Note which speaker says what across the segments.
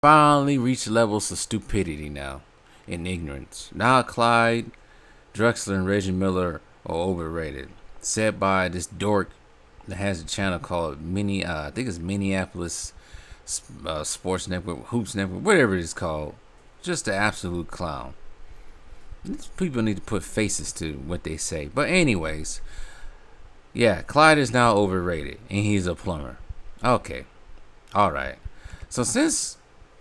Speaker 1: finally reached levels of stupidity now and ignorance. Now Clyde, Drexler, and Reggie Miller are overrated. Said by this dork that has a channel called I think it's Minneapolis Sports Network, Hoops Network, whatever it is called. Just an absolute clown. These people need to put faces to what they say. But anyways, yeah, Clyde is now overrated, and he's a plumber. Okay, all right. So since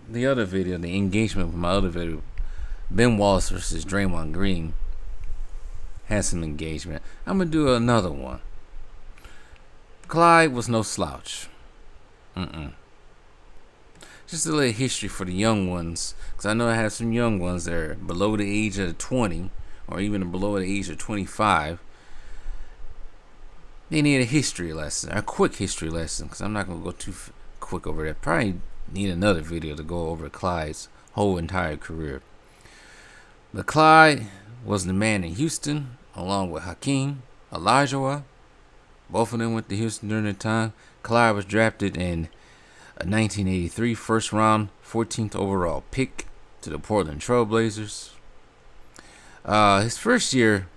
Speaker 1: the other video, the engagement with my other video, Ben Wallace versus Draymond Green, had some engagement, I'm gonna do another one. Clyde was no slouch. Just a little history for the young ones, because I know I have some young ones that are below the age of 20, or even below the age of 25. They need a history lesson, a quick history lesson, because I'm not going to go too quick over that. Probably need another video to go over Clyde's whole entire career. But Clyde was the man in Houston, along with Hakeem Olajuwon. Both of them went to Houston during the time. Clyde was drafted in a 1983 first round, 14th overall pick to the Portland Trail Blazers. His first year,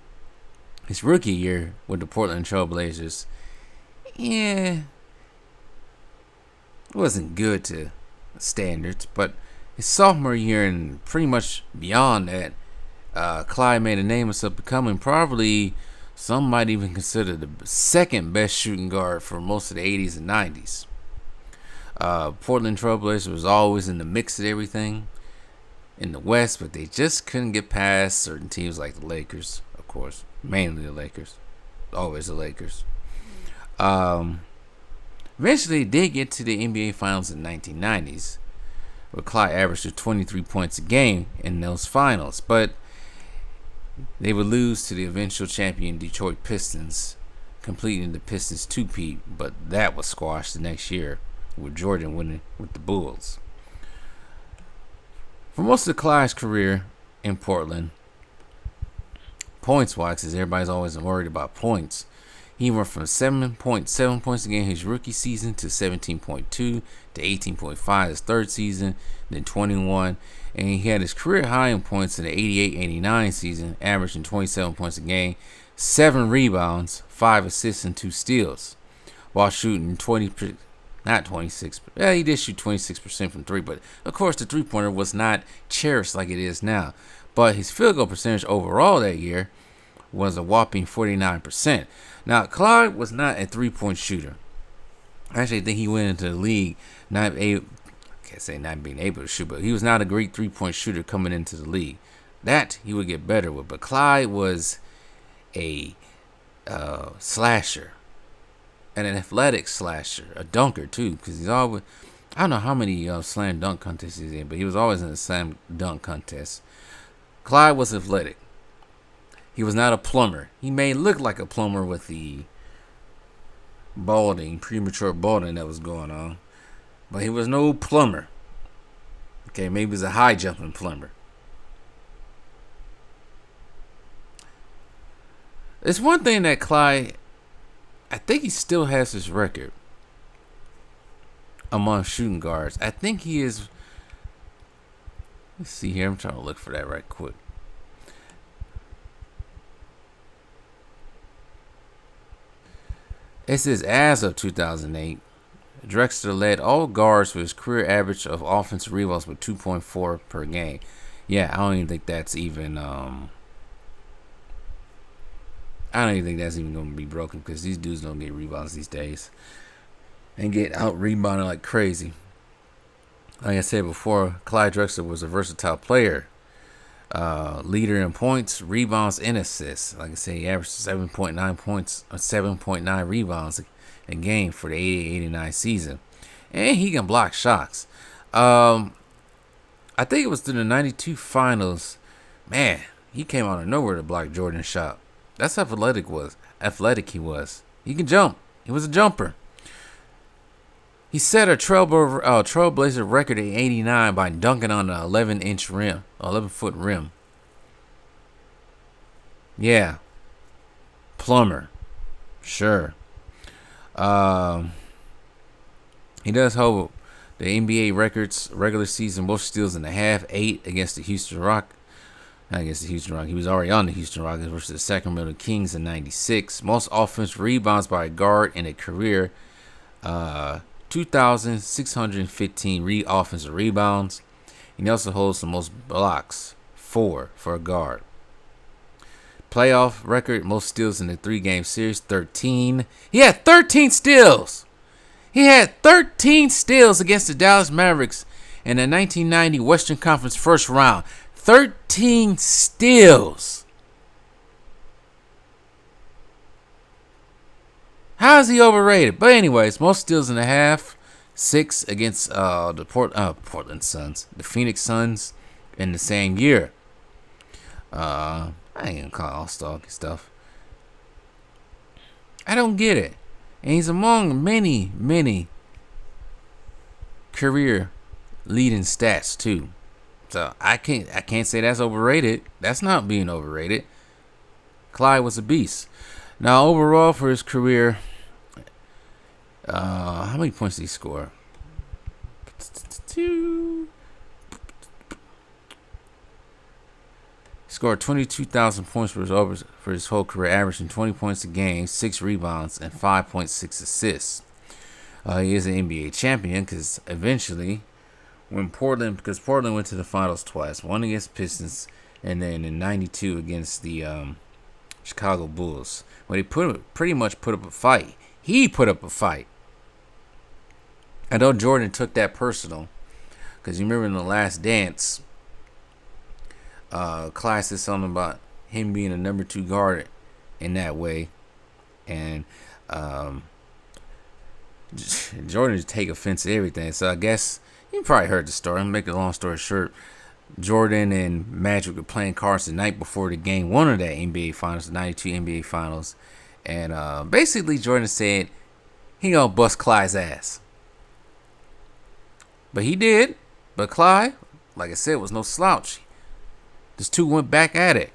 Speaker 1: his rookie year with the Portland Trail Blazers, yeah, it wasn't good to standards. But his sophomore year and pretty much beyond that, Clyde made a name of himself, becoming probably, some might even consider, the second best shooting guard for most of the 80s and 90s. Portland Trail Blazers was always in the mix of everything in the West, but they just couldn't get past certain teams like the Lakers, of course, mainly the Lakers, always the Lakers. Eventually, they did get to the NBA Finals in the 1990s, where Clyde averaged 23 points a game in those finals, but they would lose to the eventual champion Detroit Pistons, completing the Pistons two-peat, but that was squashed the next year, with Jordan winning with the Bulls. For most of Clyde's career in Portland, points-wise, because everybody's always worried about points, he went from 7.7 points a game his rookie season to 17.2 to 18.5 his third season, then 21, and he had his career high in points in the 88-89 season, averaging 27 points a game, 7 rebounds, 5 assists, and 2 steals, while shooting 26. Yeah, he did shoot 26% from three, but of course the three-pointer was not cherished like it is now. But his field goal percentage overall that year was a whopping 49%. Now, Clyde was not a three-point shooter. I actually think he went into the league not being able to shoot, but he was not a great three-point shooter coming into the league. That he would get better with. But Clyde was a slasher, and an athletic slasher, a dunker too, because he's always, I don't know how many slam dunk contests he's in, but he was always in the slam dunk contest. Clyde was athletic. He was not a plumber. He may look like a plumber with the premature balding that was going on, but he was no plumber. Okay, maybe he was a high jumping plumber. It's one thing that Clyde, I think he still has his record among shooting guards. I think he is. Let's see here. I'm trying to look for that right quick. It says as of 2008, Drexler led all guards with his career average of offensive rebounds with 2.4 per game. Yeah, I don't even think that's even. I don't even think that's even going to be broken, because these dudes don't get rebounds these days and get out rebounded like crazy. Like I said before, Clyde Drexler was a versatile player, leader in points, rebounds, and assists. Like I said, he averaged 7.9 points, 7.9 rebounds a game for the 88-89 season, and he can block shots. I think it was through the 92 finals. Man, he came out of nowhere to block Jordan's shot. That's how athletic he was. He can jump. He was a jumper. He set a Trailblazer record in '89 by dunking on an 11-foot rim. Yeah. Plumber. Sure. He does hold The NBA records, regular season, most steals in the half, 8 against the Houston Rock. Not against the Houston Rockets. He was already on the Houston Rockets versus the Sacramento Kings in 96. Most offensive rebounds by a guard in a career, 2,615 offensive rebounds. And he also holds the most blocks, 4 for a guard. Playoff record, most steals in the 3-game series, 13. He had 13 steals. He had 13 steals against the Dallas Mavericks in the 1990 Western Conference first round. 13 steals. How is he overrated? But anyways, most steals in the half, 6 against the Portland Suns, the Phoenix Suns in the same year. I ain't gonna call all-star stuff. I don't get it. And he's among many career leading stats too. So I can't say that's overrated. That's not being overrated. Clyde was a beast. Now overall for his career, how many points did he score? He scored 22,000 points for his whole career, averaging 20 points a game, 6 rebounds, and 5.6 assists. He is an NBA champion because eventually, Portland went to the finals twice, one against Pistons, and then in '92 against the Chicago Bulls. When he pretty much put up a fight. He put up a fight. I know Jordan took that personal, because you remember in The Last Dance, Clyde said something about him being a number 2 guard in that way, and Jordan just take offense to everything. So I guess you probably heard the story. I'm gonna make a long story short. Jordan and Magic were playing cards the night before the game 1 of that NBA Finals, the '92 NBA Finals, and basically Jordan said he gonna bust Clyde's ass, but he did. But Clyde, like I said, was no slouch. These two went back at it,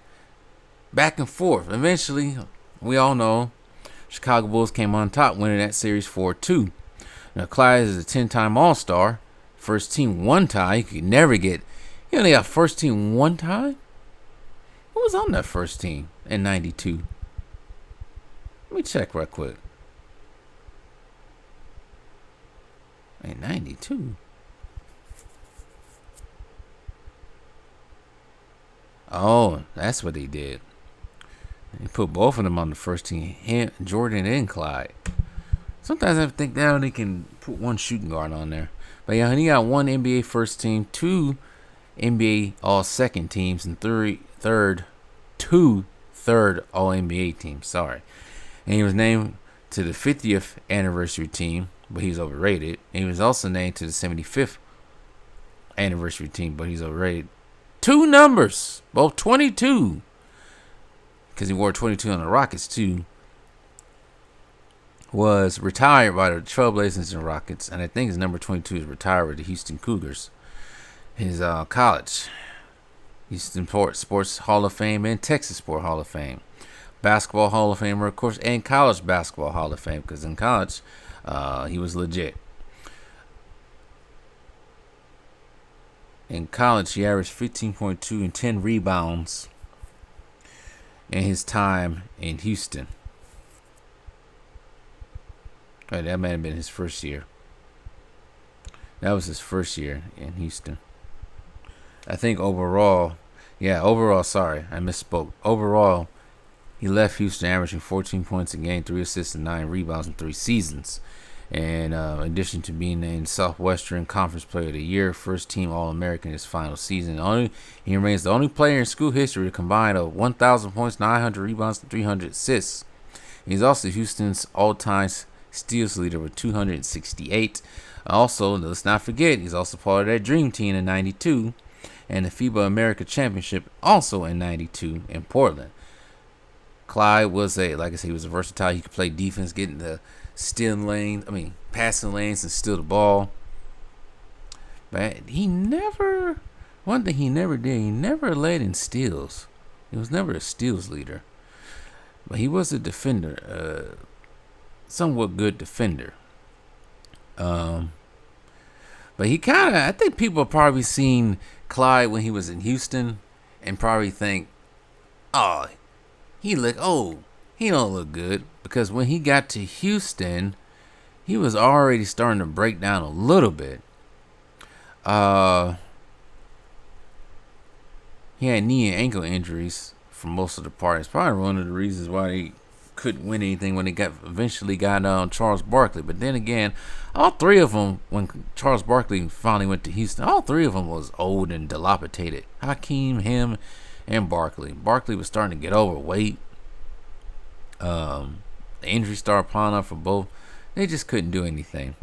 Speaker 1: back and forth. Eventually, we all know, Chicago Bulls came on top, winning that series 4-2. Now Clyde is a 10-time All-Star. First team one time. You could never get. He only got first team one time. Who was on that first team in '92? Let me check right quick. In '92. Oh, that's what he did. He put both of them on the first team, him, Jordan and Clyde. Sometimes I think now they can put one shooting guard on there. But yeah, he got 1 NBA first team, 2 NBA all-second teams, and 2 third all-NBA teams. Sorry. And he was named to the 50th anniversary team, but he's overrated. And he was also named to the 75th anniversary team, but he's overrated. 2 numbers, both 22, because he wore 22 on the Rockets too. Was retired by the Trailblazers and Rockets, and I think his number 22 is retired with the Houston Cougars. His college, Houston Sports Hall of Fame and Texas Sport Hall of Fame, Basketball Hall of Famer, of course, and College Basketball Hall of Fame, because in college, he was legit. In college, he averaged 15.2 and 10 rebounds in his time in Houston. Right, that might have been his first year. That was his first year in Houston. I think overall, sorry, I misspoke. Overall, he left Houston averaging 14 points a game, 3 assists, and 9 rebounds in 3 seasons. And in addition to being named Southwestern Conference Player of the Year, first team All-American his final season. He remains the only player in school history to combine 1,000 points, 900 rebounds, and 300 assists. He's also Houston's all-time steals leader with 268. Also, let's not forget, he's also part of that Dream Team in '92 and the FIBA America Championship also in '92 in Portland. Clyde was he was a versatile. He could play defense, get in the passing lanes and steal the ball. But one thing he never did, he never led in steals. He was never a steals leader. But he was a defender, somewhat good defender. But I think people probably seen Clyde when he was in Houston and probably think, oh, he don't look good. Because when he got to Houston, he was already starting to break down a little bit. He had knee and ankle injuries for most of the part. It's probably one of the reasons why he couldn't win anything when he eventually got Charles Barkley. But then again, all three of them, when Charles Barkley finally went to Houston, all three of them was old and dilapidated. Hakeem, him, and Barkley. Barkley was starting to get overweight. The injury started piling up for both. They just couldn't do anything.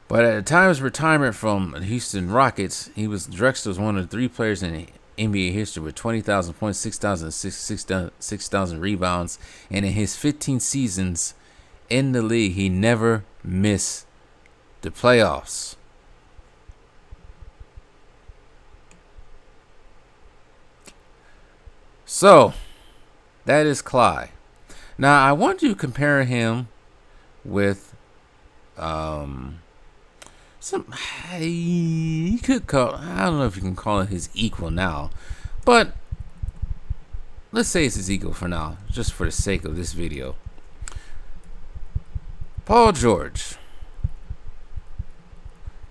Speaker 1: But at the time of his retirement from the Houston Rockets, Drexler was one of the three players in NBA history with 20,000 points, 6,000 rebounds, and in his 15 seasons in the league, he never missed the playoffs. So, that is Clyde. Now, I want to compare him with you could call, I don't know if you can call it his equal now, but let's say it's his equal for now, just for the sake of this video. Paul George.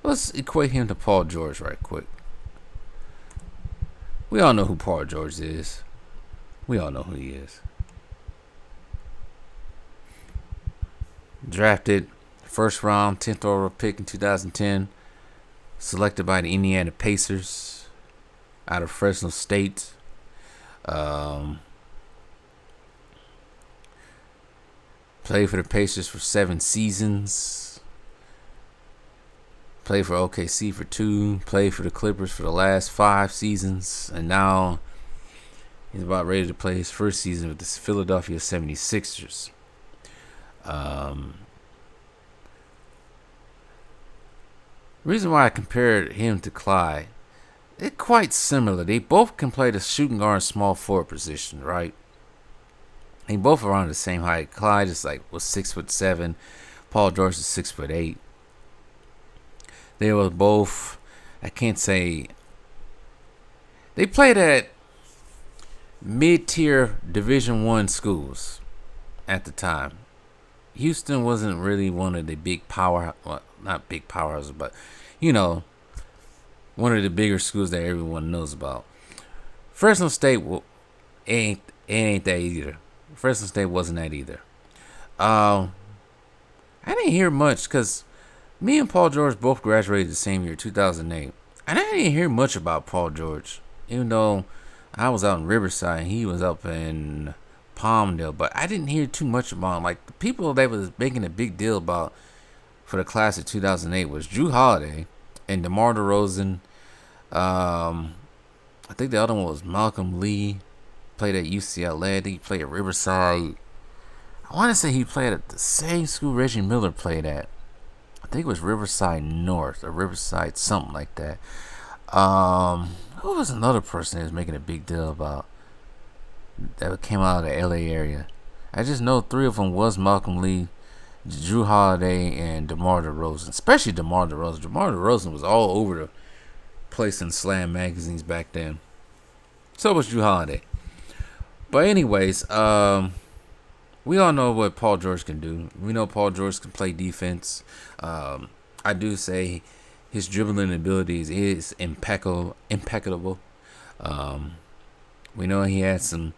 Speaker 1: Let's equate him to Paul George right quick. We all know who Paul George is. We all know who he is. Drafted first round, 10th overall pick in 2010. Selected by the Indiana Pacers out of Fresno State. Played for the Pacers for 7 seasons. Played for OKC for 2. Played for the Clippers for the last 5 seasons. And now he's about ready to play his first season with the Philadelphia 76ers. Reason why I compared him to Clyde, they're quite similar. They both can play the shooting guard and small forward position, right? They both around the same height. Clyde was 6'7". Paul George is 6'8". They were both, I can't say, they played at mid-tier Division I schools at the time. Houston wasn't really one of the big power, well, not big powerhouses, but one of the bigger schools that everyone knows about. Fresno State ain't that either. Fresno State wasn't that either. I didn't hear much because me and Paul George both graduated the same year, 2008, and I didn't hear much about Paul George, even though I was out in Riverside and he was up in Palmdale, but I didn't hear too much about him. Like, the people that was making a big deal about for the class of 2008 was Drew Holiday and DeMar DeRozan. I think the other one was Malcolm Lee. Played at UCLA. I think he played at Riverside. I want to say he played at the same school Reggie Miller played at. I think it was Riverside North or Riverside something like that. Who was another person that was making a big deal about that came out of the LA area? I just know 3 of them was Malcolm Lee, Drew Holiday, and DeMar DeRozan. Especially DeMar DeRozan. DeMar DeRozan was all over the place in Slam magazines back then. So was Drew Holiday. But anyways, we all know what Paul George can do. We know Paul George can play defense. I do say his dribbling abilities is impeccable. We know he had some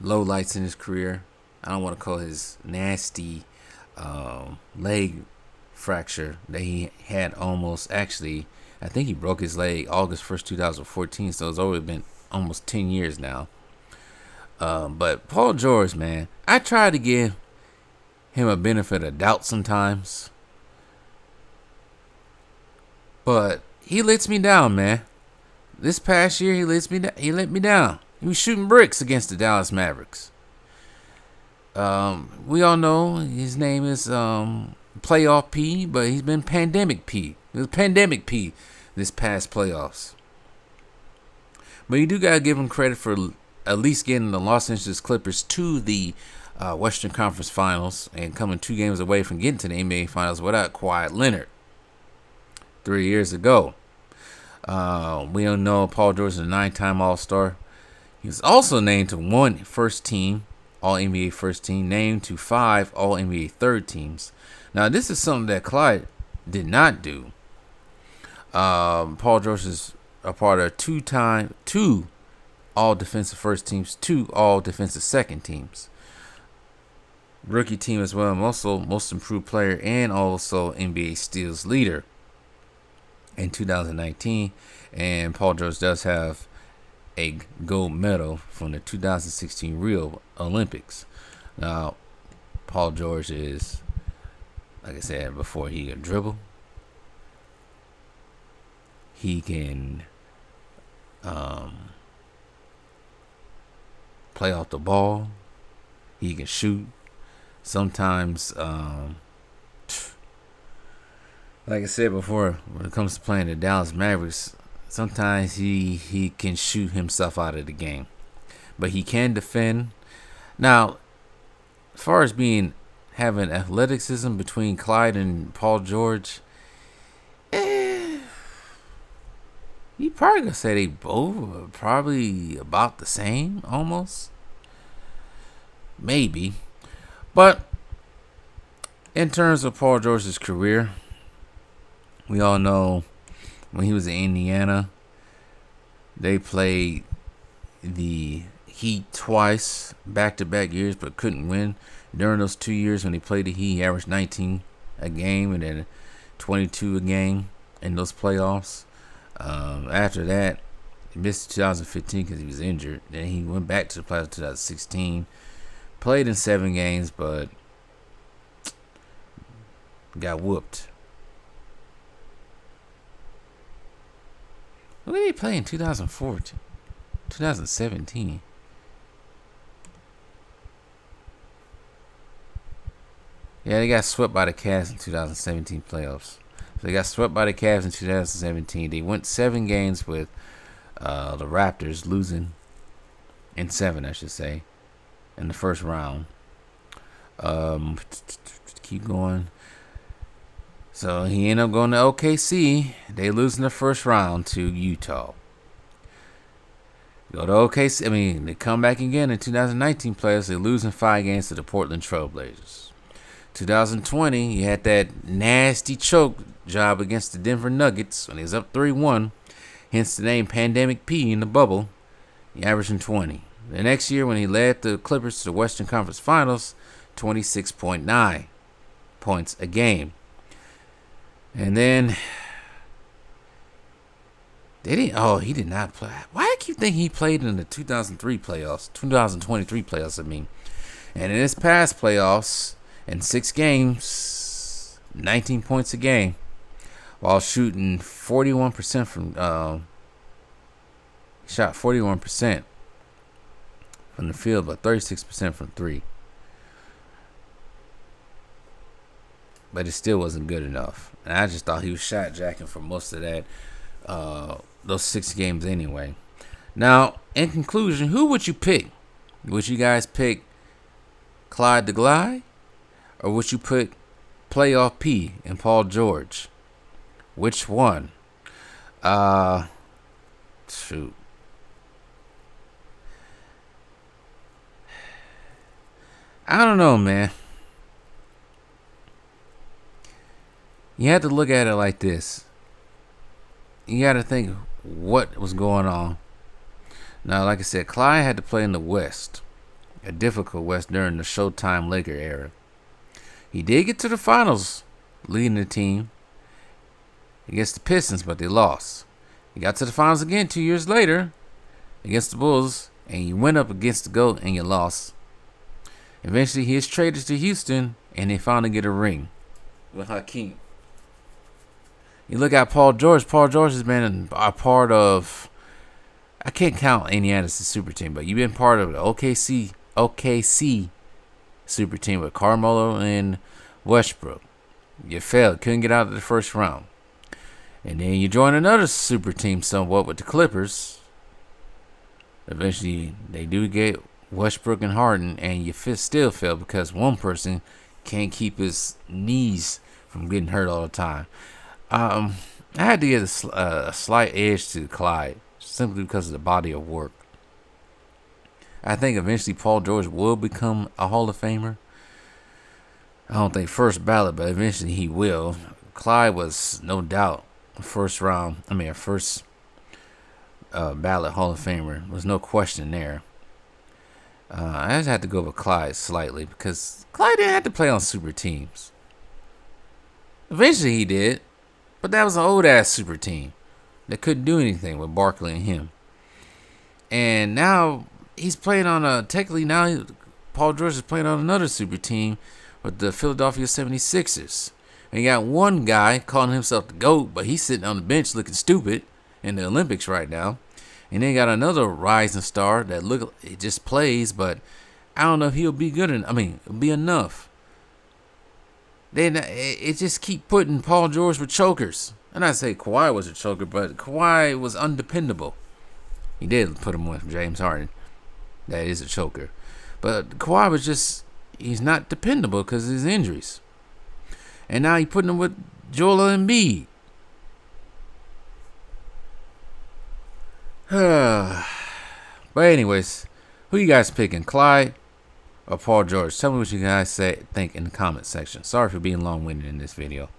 Speaker 1: low lights in his career. I don't want to call his nasty leg fracture that he had almost. Actually, I think he broke his leg August 1st, 2014. So it's already been almost 10 years now. But Paul George, man, I try to give him a benefit of doubt sometimes. But he lets me down, man. This past year, he let me down. He was shooting bricks against the Dallas Mavericks. We all know his name is Playoff P, but he's been Pandemic P. It was Pandemic P this past playoffs. But you do gotta give him credit for at least getting the Los Angeles Clippers to the Western Conference Finals and coming 2 games away from getting to the NBA Finals without Kawhi Leonard 3 years ago. We don't know Paul George is a 9-time All-Star. He was also named to 1 first team, All-NBA first team, named to 5 All-NBA third teams. Now, this is something that Clyde did not do. Paul George is a part of 2 All-Defensive first teams, 2 All-Defensive second teams. Rookie team as well, and also most improved player and also NBA steals leader in 2019. And Paul George does have a gold medal from the 2016 Rio Olympics. Now, Paul George is, like I said before, he can dribble. He can play off the ball. He can shoot. Sometimes, like I said before, when it comes to playing the Dallas Mavericks, sometimes he can shoot himself out of the game. But he can defend. Now, as far as having athleticism between Clyde and Paul George, you probably gonna say they both are probably about the same, almost. Maybe. But in terms of Paul George's career, we all know when he was in Indiana, they played the Heat twice, back-to-back years, but couldn't win. During those 2 years when he played the Heat, he averaged 19 a game and then 22 a game in those playoffs. After that, he missed 2015 because he was injured. Then he went back to the playoffs in 2016. Played in 7 games, but got whooped. Who did he play in 2014? 2017? Yeah, they got swept by the Cavs in 2017 playoffs. So they got swept by the Cavs in 2017. They went 7 games with the Raptors losing in 7, I should say, in the first round. Keep going. So he ended up going to OKC. They lose in the first round to Utah. Go to OKC. They come back again in 2019 playoffs. They lose in 5 games to the Portland Trailblazers. 2020, he had that nasty choke job against the Denver Nuggets when he was up 3-1. Hence the name Pandemic P in the bubble. He averaged 20. The next year when he led the Clippers to the Western Conference Finals, 26.9 points a game. And then he did not play. Why do I keep thinking he played in the 2023 playoffs, And in his past playoffs, in 6 games, 19 points a game, while shooting 41% from shot 41% from the field, but 36% from 3. But it still wasn't good enough. And I just thought he was shot jacking for most of that, those 6 games anyway. Now, in conclusion, who would you pick? Would you guys pick Clyde the Glide? Or would you put Playoff P and Paul George? Which one? Shoot. I don't know, man. You have to look at it like this. You got to think what was going on. Now, like I said, Clyde had to play in the West, a difficult West during the Showtime Laker era. He did get to the finals, leading the team against the Pistons, but they lost. He got to the finals again 2 years later against the Bulls, and you went up against the GOAT and you lost. Eventually, he is traded to Houston, and they finally get a ring with Hakeem. You look at Paul George. Paul George has been a part of, I can't count Indiana's super team, but you've been part of the OKC super team with Carmelo and Westbrook. You failed, couldn't get out of the first round. And then you join another super team somewhat with the Clippers. Eventually, they do get Westbrook and Harden, and you still fail because one person can't keep his knees from getting hurt all the time. I had to give a slight edge to Clyde simply because of the body of work. I think eventually Paul George will become a Hall of Famer. I don't think first ballot, but eventually he will. Clyde was no doubt a first ballot Hall of Famer. There's no question there. I just had to go with Clyde slightly because Clyde didn't have to play on super teams. Eventually he did, but that was an old ass super team that couldn't do anything with Barkley and him. And now he's playing on Paul George is playing on another super team with the Philadelphia 76ers. And you got one guy calling himself the GOAT, but he's sitting on the bench looking stupid in the Olympics right now. And then you got another rising star that it just plays, but I don't know if he'll be be enough. Then it just keep putting Paul George with chokers. And I say Kawhi was a choker, but Kawhi was undependable. He did put him with James Harden. That is a choker. But Kawhi he's not dependable because of his injuries. And now he's putting him with Joel Embiid. But anyways, who you guys picking, Clyde or Paul George? Tell me what you guys think in the comment section. Sorry for being long-winded in this video.